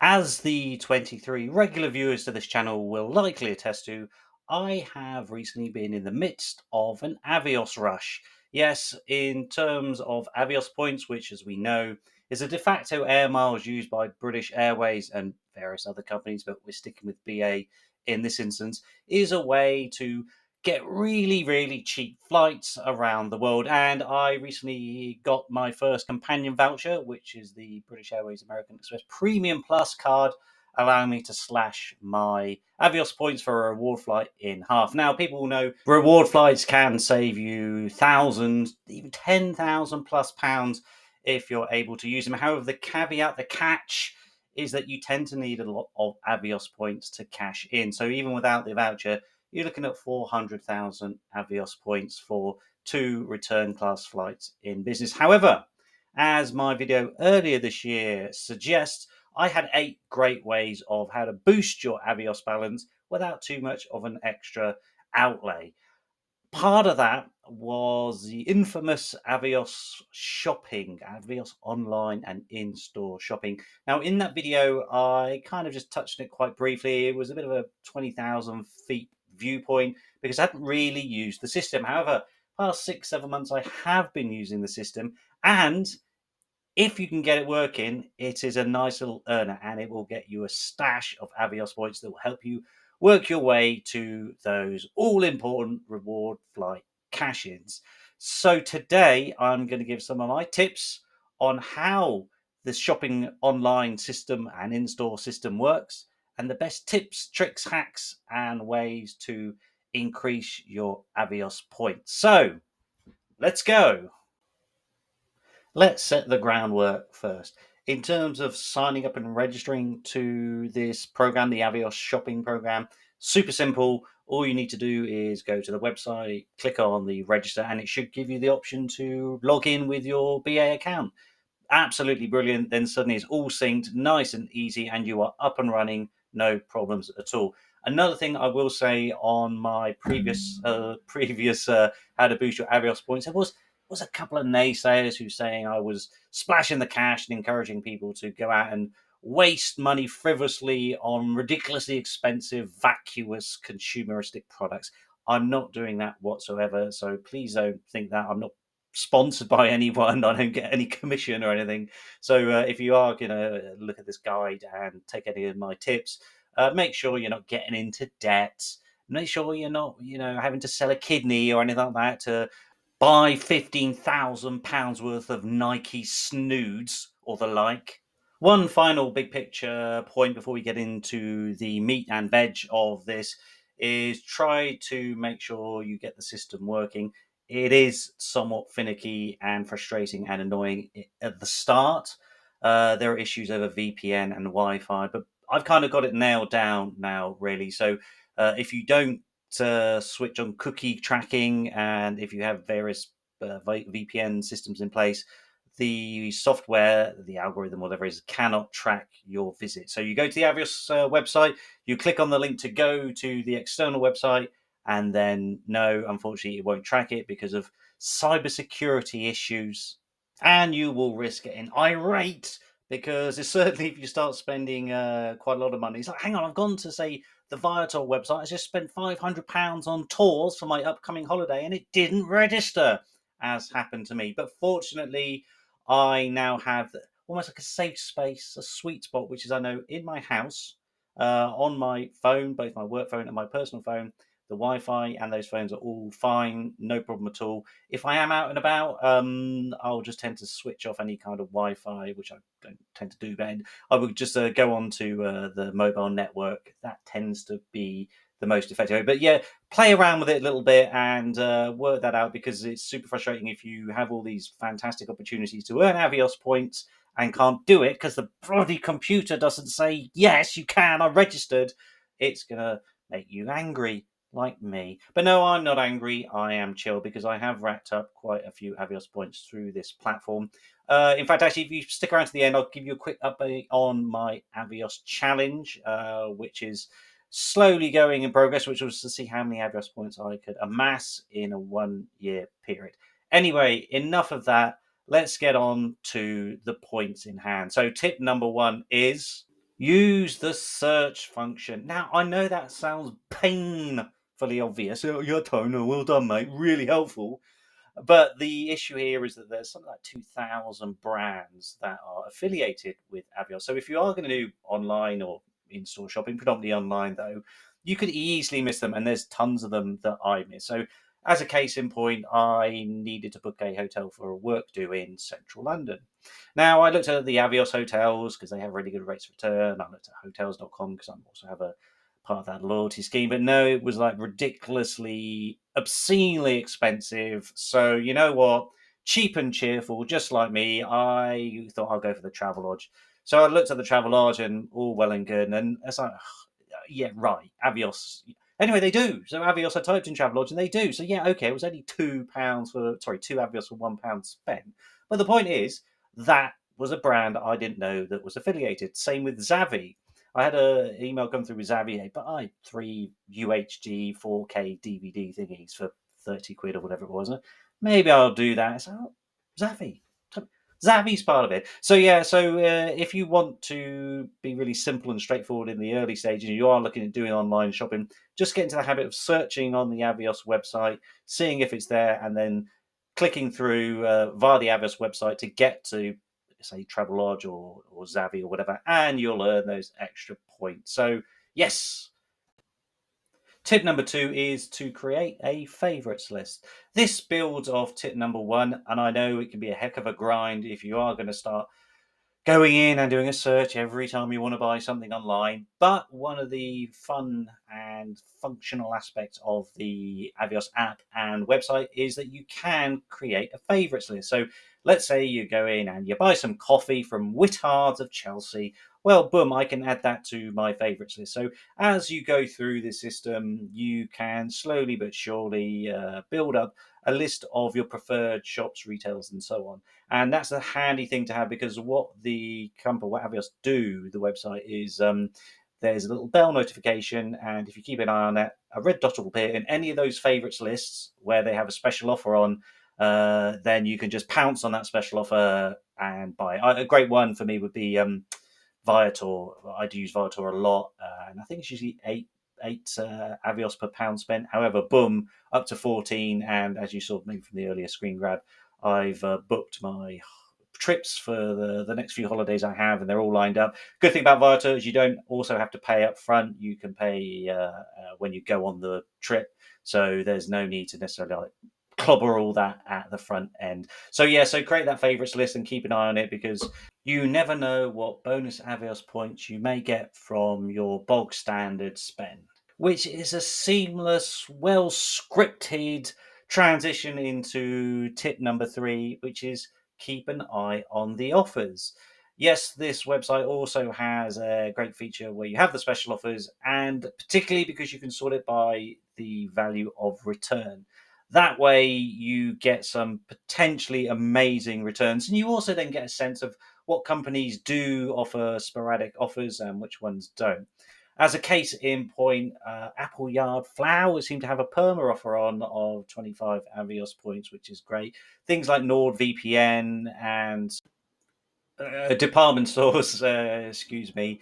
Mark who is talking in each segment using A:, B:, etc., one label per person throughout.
A: As the 23 regular viewers to this channel will likely attest to, I have recently been in the midst of an Avios rush. Yes, in terms of Avios points, which, as we know, is a de facto air miles used by British Airways and various other companies, but we're sticking with BA in this instance, is a way to get really, really cheap flights around the world. And I recently got my first companion voucher, which is the British Airways American Express Premium Plus card, allowing me to slash my Avios points for a reward flight in half. Now, people will know reward flights can save you thousands, even 10,000 plus pounds if you're able to use them. However, the caveat, the catch, is that you tend to need a lot of Avios points to cash in. So even without the voucher, you're looking at 400,000 Avios points for 2 return class flights in business. However, as my video earlier this year suggests, I had 8 great ways of how to boost your Avios balance without too much of an extra outlay. Part of that was the infamous Avios shopping, Avios online and in-store shopping. Now, in that video, I kind of just touched on it quite briefly. It was a bit of a 20,000 feet viewpoint because I hadn't really used the system. However, past 6, 7 months, I have been using the system, and if you can get it working, it is a nice little earner, and it will get you a stash of Avios points that will help you work your way to those all important reward flight cash ins. So, today I'm going to give some of my tips on how the shopping online system and in store system works, and the best tips, tricks, hacks, and ways to increase your Avios points. So, let's go. Let's set the groundwork first. In terms of signing up and registering to this program, the Avios shopping program, super simple. All you need to do is go to the website, click on the register, and it should give you the option to log in with your BA account. Absolutely brilliant. Then suddenly it's all synced, nice and easy, and you are up and running, no problems at all. Another thing I will say on my previous how to boost your Avios points, there was a couple of naysayers who saying I was splashing the cash and encouraging people to go out and waste money frivolously on ridiculously expensive, vacuous, consumeristic products. I'm not doing that whatsoever. So please don't think that. I'm not sponsored by anyone. I don't get any commission or anything. So if you are going to look at this guide and take any of my tips, make sure you're not getting into debt. Make sure you're not, having to sell a kidney or anything like that to buy £15,000 worth of Nike snoods or the like. One final big picture point before we get into the meat and veg of this is try to make sure you get the system working. It is somewhat finicky and frustrating and annoying at the start. There are issues over VPN and Wi-Fi, but I've kind of got it nailed down now, really. So if you don't switch on cookie tracking, and if you have various VPN systems in place, the software, the algorithm, whatever it is, cannot track your visit. So you go to the Avios website, you click on the link to go to the external website, and then no, unfortunately, it won't track it because of cybersecurity issues. And you will risk getting irate because it's certainly if you start spending quite a lot of money. It's like, hang on, I've gone to say the Viator website. I just spent £500 on tours for my upcoming holiday, and it didn't register, as happened to me. But fortunately, I now have almost like a safe space, a sweet spot, which is I know in my house, on my phone, both my work phone and my personal phone. The Wi-Fi and those phones are all fine, no problem at all. If I am out and about, I'll just tend to switch off any kind of Wi-Fi, which I don't tend to do. But I would just go on to the mobile network. That tends to be the most effective. But yeah, play around with it a little bit and work that out because it's super frustrating if you have all these fantastic opportunities to earn Avios points and can't do it because the bloody computer doesn't say, yes, you can, I registered. It's going to make you angry like me. But no, I'm not angry. I am chill because I have racked up quite a few Avios points through this platform. In fact, actually, if you stick around to the end, I'll give you a quick update on my Avios challenge, which is slowly going in progress, which was to see how many Avios points I could amass in a 1 year period. Anyway, enough of that. Let's get on to the points in hand. So, tip number one is Use the search function. Now, I know that sounds painfully obvious. Oh, yeah, Toner, well done, mate. Really helpful. But the issue here is that there's something like 2,000 brands that are affiliated with Avios. So if you are going to do online or in-store shopping, predominantly online though, you could easily miss them, and there's tons of them that I miss. So as a case in point, I needed to book a hotel for a work do in central London. Now I looked at the Avios hotels because they have really good rates of return. I looked at hotels.com because I also have a part of that loyalty scheme. But no, it was like ridiculously, obscenely expensive. So you know what? Cheap and cheerful, just like me. I thought I'll go for the Travelodge. So I looked at the Travelodge and all well and good, and it's like, yeah, right, Avios. Anyway, they do. So Avios, I typed in Travelodge, and they do. So yeah, okay, it was only £2 for two Avios for £1 spent. But the point is, that was a brand I didn't know that was affiliated. Same with Zavi. I had an email come through with Xavier, but I 3 UHD 4K DVD thingies for 30 quid or whatever it was. Maybe I'll do that. So, oh, Zavi. Zavi's part of it. So, yeah, so if you want to be really simple and straightforward in the early stages, you are looking at doing online shopping, just get into the habit of searching on the Avios website, seeing if it's there, and then clicking through via the Avios website to get to say Travelodge or Zavi or whatever, and you'll earn those extra points. So, yes. Tip number 2 is to create a favorites list. This builds off tip number 1, and I know it can be a heck of a grind if you are going to start going in and doing a search every time you want to buy something online. But one of the fun and functional aspects of the Avios app and website is that you can create a favorites list. So let's say you go in and you buy some coffee from Whittards of Chelsea. Well, boom, I can add that to my favorites list. So as you go through the system, you can slowly but surely build up a list of your preferred shops, retailers, and so on. And that's a handy thing to have because what the company, what Avios do, the website is there's a little bell notification, and if you keep an eye on that, a red dot will appear in any of those favorites lists where they have a special offer on. Then you can just pounce on that special offer and buy. A great one for me would be Viator. I do use Viator a lot, and I think it's usually eight Avios per pound spent. However, boom, up to 14, and as you saw maybe from the earlier screen grab, I've booked my trips for the next few holidays I have, and they're all lined up. Good thing about Viator is you don't also have to pay up front. You can pay when you go on the trip, so there's no need to necessarily like clobber all that at the front end. So yeah, so create that favorites list and keep an eye on it because you never know what bonus Avios points you may get from your bog standard spend, which is a seamless, well scripted transition into tip number 3, which is keep an eye on the offers. Yes, this website also has a great feature where you have the special offers, and particularly because you can sort it by the value of return. That way, you get some potentially amazing returns, and you also then get a sense of what companies do offer sporadic offers and which ones don't. As a case in point, Appleyard Flour seem to have a perma offer on of 25 Avios points, which is great. Things like NordVPN and department stores, excuse me.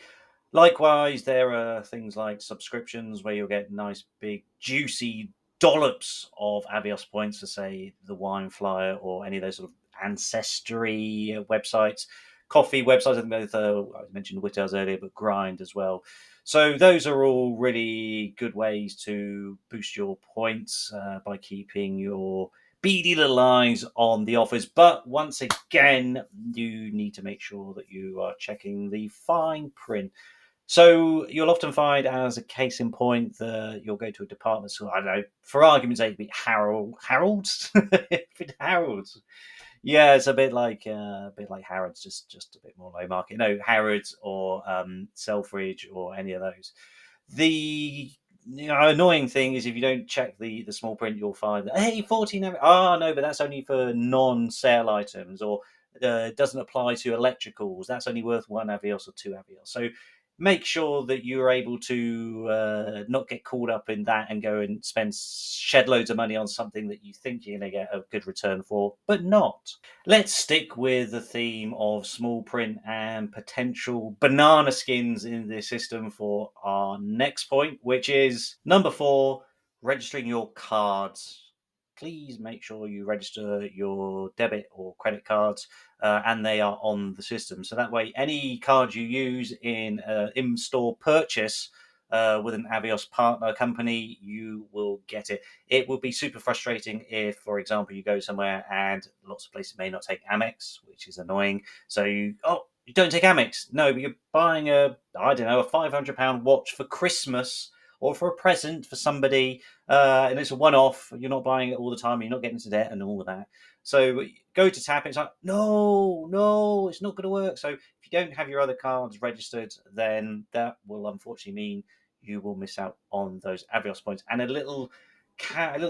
A: Likewise, there are things like subscriptions where you'll get nice, big, juicy dollops of Avios points for, say, the Wine Flyer or any of those sort of ancestry websites. Coffee websites, I think both, I mentioned Whitters earlier, but Grind as well. So those are all really good ways to boost your points by keeping your beady little eyes on the offers. But once again, you need to make sure that you are checking the fine print. So you'll often find, as a case in point, that you'll go to a department store. I don't know, for argument's sake, be Harold's, Harold's. Yeah, it's a bit like Harrods, just a bit more low market. No, Harrods or Selfridge or any of those. The annoying thing is if you don't check the small print, you'll find that hey, 14. No, but that's only for non-sale items, or it doesn't apply to electricals. That's only worth 1 Avios or 2 Avios. So make sure that you're able to not get caught up in that and go and spend shed loads of money on something that you think you're going to get a good return for, but not. Let's stick with the theme of small print and potential banana skins in the system for our next point, which is number 4, registering your cards. Please make sure you register your debit or credit cards and they are on the system. So that way, any card you use in an in store purchase with an Avios partner company, you will get it. It will be super frustrating if, for example, you go somewhere and lots of places may not take Amex, which is annoying. So you don't take Amex. No, but you're buying I don't know, a £500 watch for Christmas or for a present for somebody, and it's a one-off. You're not buying it all the time. You're not getting into debt and all of that. So go to tap it. It's like, no, it's not going to work. So if you don't have your other cards registered, then that will unfortunately mean you will miss out on those Avios points. And a little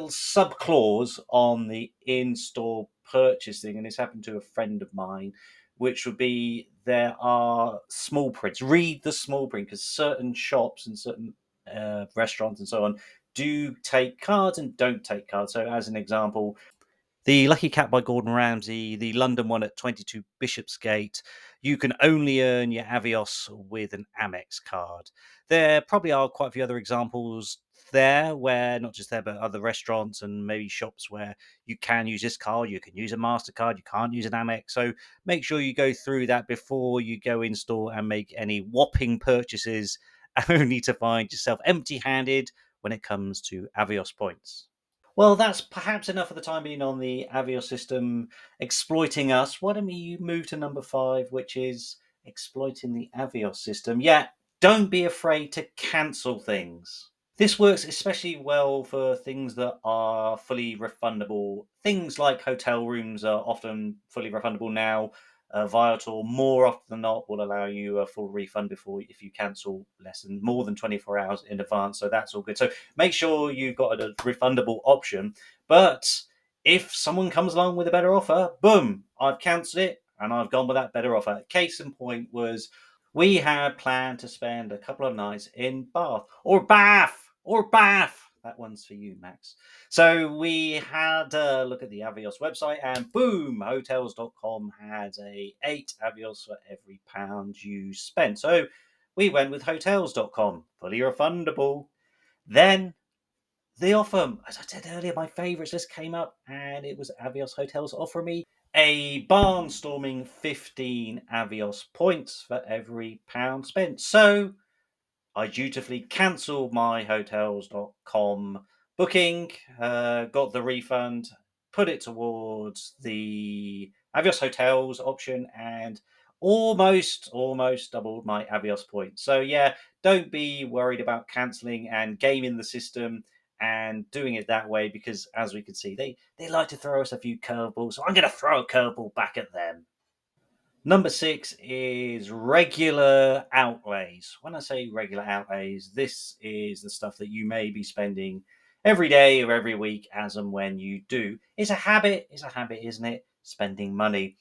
A: sub clause on the in-store purchasing, and this happened to a friend of mine, which would be there are small prints. Read the small print because certain shops and certain restaurants and so on do take cards and don't take cards. So, as an example, the Lucky Cat by Gordon Ramsay, the London one at 22 Bishopsgate, you can only earn your Avios with an Amex card. There probably are quite a few other examples there where not just there, but other restaurants and maybe shops where you can use this card, you can use a MasterCard, you can't use an Amex. So make sure you go through that before you go in store and make any whopping purchases, only to find yourself empty handed when it comes to Avios points. Well, that's perhaps enough for the time being on the Avios system exploiting us. Why don't we move to number 5, which is exploiting the Avios system? Yeah, don't be afraid to cancel things. This works especially well for things that are fully refundable. Things like hotel rooms are often fully refundable now. Viator, more often than not, will allow you a full refund before if you cancel more than 24 hours in advance. So that's all good. So make sure you've got a refundable option. But if someone comes along with a better offer, boom, I've cancelled it and I've gone with that better offer. Case in point was we had planned to spend a couple of nights in Bath. That one's for you, Max. So we had a look at the Avios website, and boom, hotels.com had 8 Avios for every pound you spent. So we went with hotels.com, fully refundable. Then the offer, as I said earlier, my favourites list came up, and it was Avios Hotels offering me a barnstorming 15 Avios points for every pound spent. So I dutifully cancelled my hotels.com booking, got the refund, put it towards the Avios Hotels option, and almost doubled my Avios points. So yeah, don't be worried about cancelling and gaming the system and doing it that way, because as we can see, they like to throw us a few curveballs. So I'm going to throw a curveball back at them. Number 6 is regular outlays. When I say regular outlays, this is the stuff that you may be spending every day or every week as and when you do. It's a habit, isn't it? Spending money.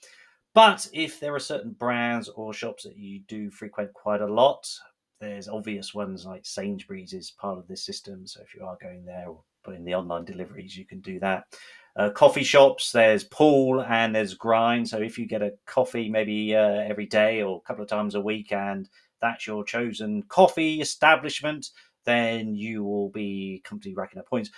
A: But if there are certain brands or shops that you do frequent quite a lot, there's obvious ones like Sainsbury's is part of this system. So if you are going there or putting the online deliveries, you can do that. Coffee shops, there's Pool and there's Grind. So if you get a coffee maybe every day or a couple of times a week, and that's your chosen coffee establishment, then you will be comfortably racking up points.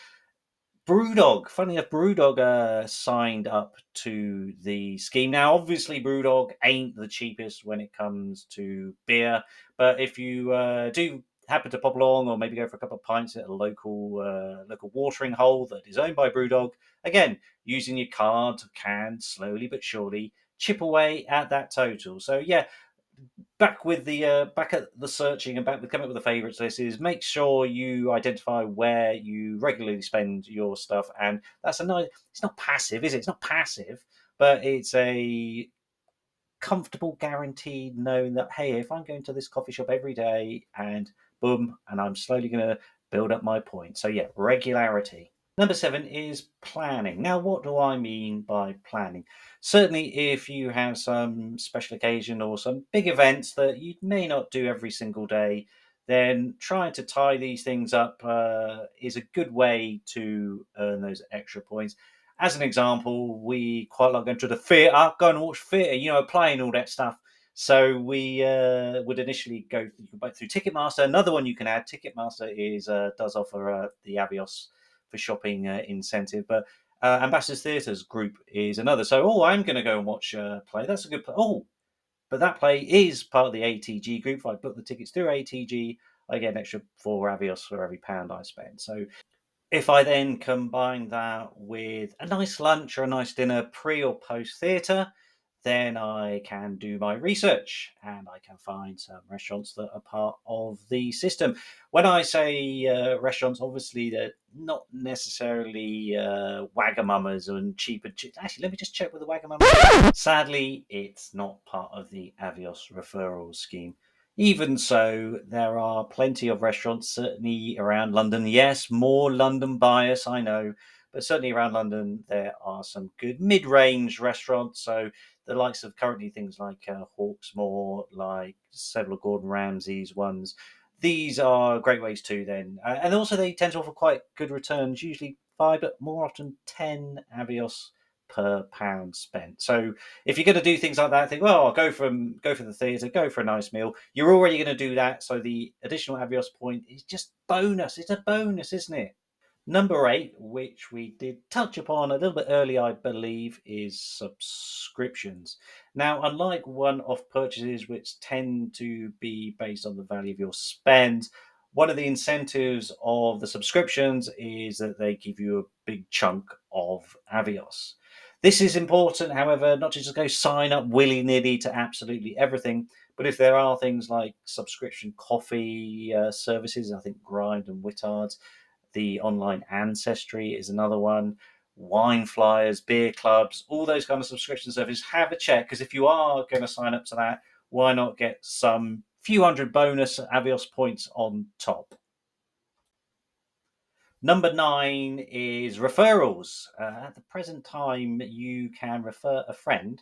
A: Brewdog, funny enough, Brewdog signed up to the scheme. Now, obviously, Brewdog ain't the cheapest when it comes to beer, but if you do happen to pop along or maybe go for a couple of pints at a local watering hole that is owned by Brewdog, again, using your card can slowly but surely chip away at that total. So yeah, back at the searching and back with coming up with the favourites list is make sure you identify where you regularly spend your stuff, and that's a nice. It's not passive, is it? It's not passive, but it's a comfortable guaranteed knowing that hey, if I'm going to this coffee shop every day and boom, and I'm slowly going to build up my points. So yeah, regularity. Number 7 is planning. Now, what do I mean by planning? Certainly, if you have some special occasion or some big events that you may not do every single day, then trying to tie these things up is a good way to earn those extra points. As an example, we quite like going to the theatre, go and watch theatre, playing all that stuff. So we would initially go through Ticketmaster. Another one you can add, Ticketmaster does offer the Avios for shopping incentive. But Ambassadors Theatres Group is another. So, I'm going to go and watch a play. That's a good play. Oh, but that play is part of the ATG group. If I book the tickets through ATG, I get an extra 4 Avios for every pound I spend. So if I then combine that with a nice lunch or a nice dinner pre or post theatre, then I can do my research and I can find some restaurants that are part of the system. When I say restaurants, obviously they're not necessarily Wagamamas and cheaper. Actually, let me just check with the Wagamama. Sadly, it's not part of the Avios referral scheme. Even so, there are plenty of restaurants, certainly around London. Yes, more London bias, I know, but certainly around London, there are some good mid range restaurants. So, the likes of currently things like Hawksmoor, like several of Gordon Ramsay's ones. These are great ways too, then. And also, they tend to offer quite good returns, usually 5, but more often 10 Avios per pound spent. So, if you're going to do things like that, think, well, I'll go for the theatre, go for a nice meal. You're already going to do that, so the additional Avios point is just bonus. It's a bonus, isn't it? Number 8, which we did touch upon a little bit earlier, I believe, is subscriptions. Now, unlike one-off purchases, which tend to be based on the value of your spend, one of the incentives of the subscriptions is that they give you a big chunk of Avios. This is important, however, not to just go sign up willy-nilly to absolutely everything, but if there are things like subscription coffee services, I think Grind and Whittards, the online ancestry is another one. Wine flyers, beer clubs, all those kind of subscription services. Have a check, because if you are going to sign up to that, why not get some few hundred bonus Avios points on top? Number 9 is referrals. At the present time, you can refer a friend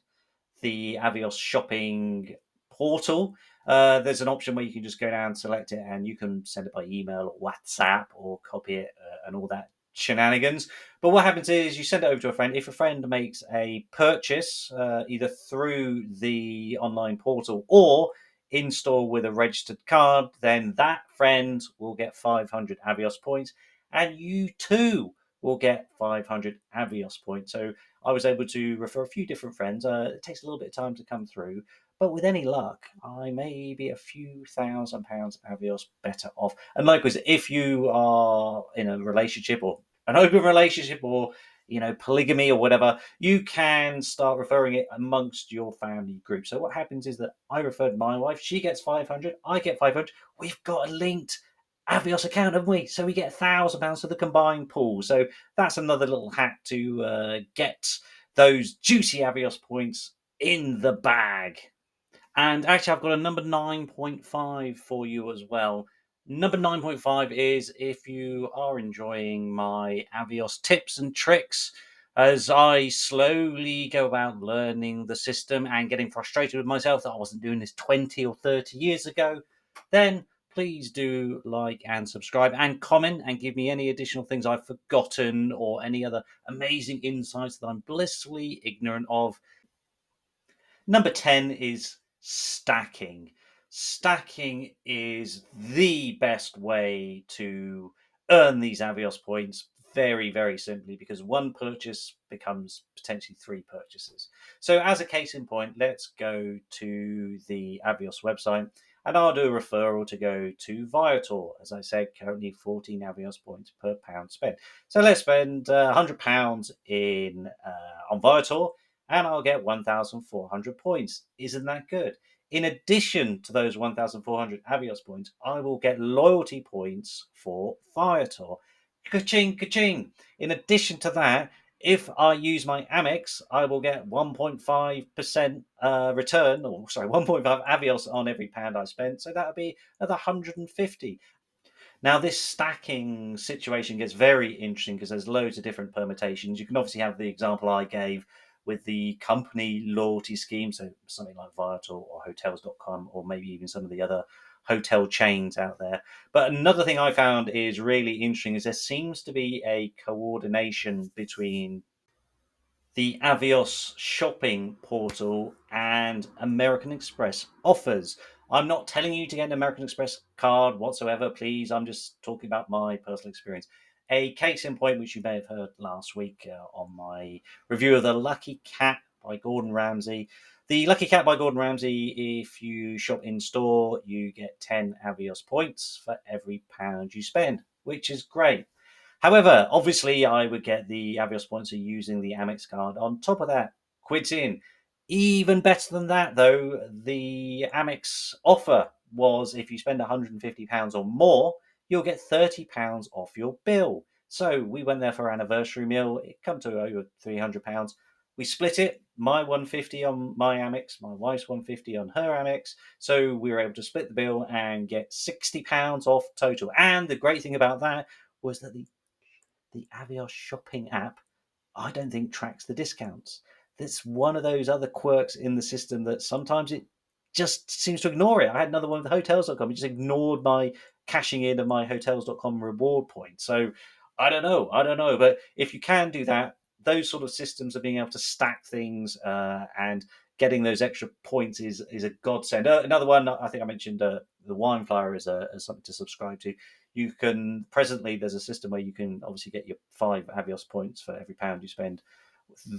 A: the Avios shopping portal. There's an option where you can just go down, select it, and you can send it by email or WhatsApp or copy it and all that shenanigans. But what happens is you send it over to a friend. If a friend makes a purchase either through the online portal or in store with a registered card, then that friend will get 500 Avios points, and you too will get 500 Avios points. So I was able to refer a few different friends. It takes a little bit of time to come through, but with any luck, I may be a few £1,000s Avios better off. And likewise, if you are in a relationship or an open relationship or polygamy or whatever, you can start referring it amongst your family group. So what happens is that I referred my wife, she gets 500, I get 500. We've got a linked Avios account, haven't we? So we get £1,000 to the combined pool. So that's another little hack to get those juicy Avios points in the bag. And actually, I've got a number 9.5 for you as well. Number 9.5 is if you are enjoying my Avios tips and tricks as I slowly go about learning the system and getting frustrated with myself that I wasn't doing this 20 or 30 years ago, then please do like and subscribe and comment and give me any additional things I've forgotten or any other amazing insights that I'm blissfully ignorant of. Number 10 is stacking. Stacking is the best way to earn these Avios points very, very simply because one purchase becomes potentially 3 purchases. So, as a case in point, let's go to the Avios website and I'll do a referral to go to Viator. As I said, currently 14 Avios points per pound spent. So, let's spend £100 on Viator and I'll get 1,400 points. Isn't that good? In addition to those 1,400 Avios points, I will get loyalty points for Viator. Ka-ching, ka-ching. In addition to that, if I use my Amex, I will get 1.5% return, or sorry, 1.5 Avios on every pound I spent. So that would be another 150. Now, this stacking situation gets very interesting because there's loads of different permutations. You can obviously have the example I gave with the company loyalty scheme, so something like Viator or Hotels.com, or maybe even some of the other hotel chains out there. But another thing I found is really interesting is there seems to be a coordination between the Avios shopping portal and American Express offers. I'm not telling you to get an American Express card whatsoever, please. I'm just talking about my personal experience. A case in point, which you may have heard last week on my review of The Lucky Cat by Gordon Ramsay. The Lucky Cat by Gordon Ramsay, if you shop in store, you get 10 Avios points for every pound you spend, which is great. However, obviously, I would get the Avios sponsor using the Amex card. On top of that, quids in. Even better than that, though, the Amex offer was if you spend £150 or more, you'll get £30 off your bill. So we went there for our anniversary meal. It come to over £300. We split it. My 150 on my Amex, my wife's 150 on her Amex. So we were able to split the bill and get £60 off total. And the great thing about that was that the Avios shopping app, I don't think tracks the discounts. That's one of those other quirks in the system that sometimes it just seems to ignore it. I had another one with hotels.com. It just ignored my cashing in of my hotels.com reward point. So I don't know. I don't know. But if you can do that, those sort of systems of being able to stack things and getting those extra points is a godsend. Another one, I think I mentioned the Wine Flyer as something to subscribe to. You can presently there's a system where you can obviously get your 5 Avios points for every pound you spend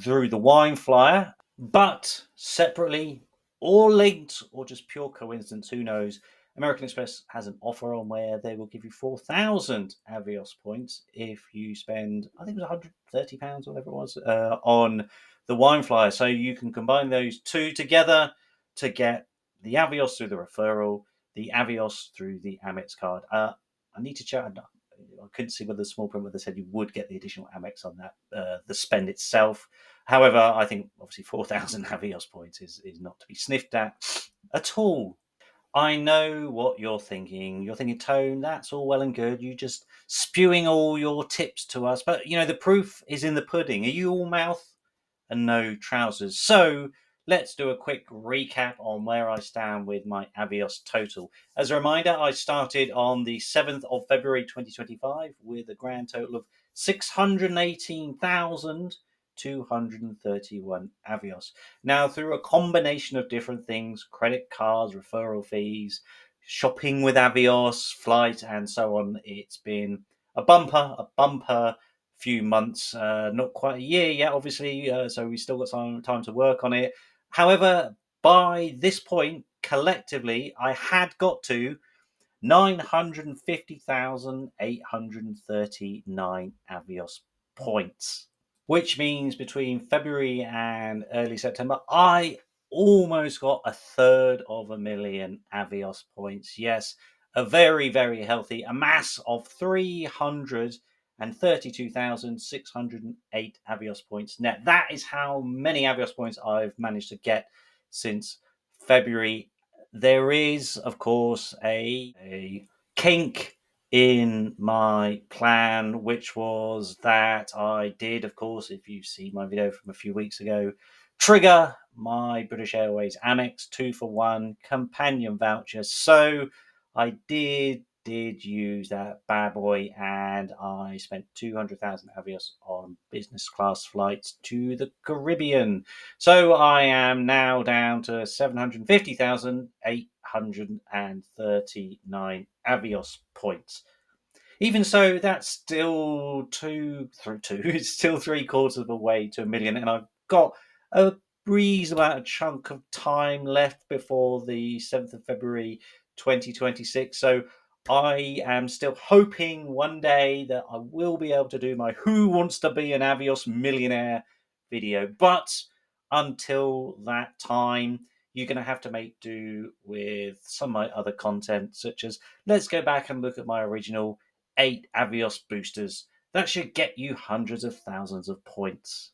A: through the Wine Flyer, but separately or linked or just pure coincidence, who knows? American Express has an offer on where they will give you 4,000 Avios points if you spend, I think it was £130 or whatever it was, on the Wine Flyer. So you can combine those two together to get the Avios through the referral, the Avios through the Amex card. I need to check. I couldn't see whether the small print whether said you would get the additional Amex on that the spend itself. However, I think obviously 4,000 Avios points is not to be sniffed at all. I know what you're thinking. You're thinking, Tone, that's all well and good. You just spewing all your tips to us, but the proof is in the pudding. Are you all mouth and no trousers? So let's do a quick recap on where I stand with my Avios total. As a reminder, I started on the 7th of February 2025 with a grand total of 618,231 Avios. Now, through a combination of different things, credit cards, referral fees, shopping with Avios, flight, and so on, it's been a bumper few months, not quite a year yet, obviously. So we still got some time to work on it. However, by this point, collectively, I had got to 950,839 Avios points, which means between February and early September, I almost got a third of a million Avios points. Yes, a very, very healthy amass of 332,608 Avios points net. That is how many Avios points I've managed to get since February. There is, of course, a kink in my plan, which was that I did, of course, if you've seen my video from a few weeks ago, trigger my British Airways Amex 2-for-1 companion voucher. So I did use that bad boy, and I spent 200,000 Avios on business class flights to the Caribbean. So I am now down to 750,839 Avios points. Even so, that's still it's still 3/4 of the way to a million, and I've got a reasonable chunk of time left before the 7th of February 2026. So I am still hoping one day that I will be able to do my Who Wants to Be an Avios Millionaire video. But until that time, you're going to have to make do with some of my other content, such as let's go back and look at my original 8 Avios boosters. That should get you hundreds of thousands of points.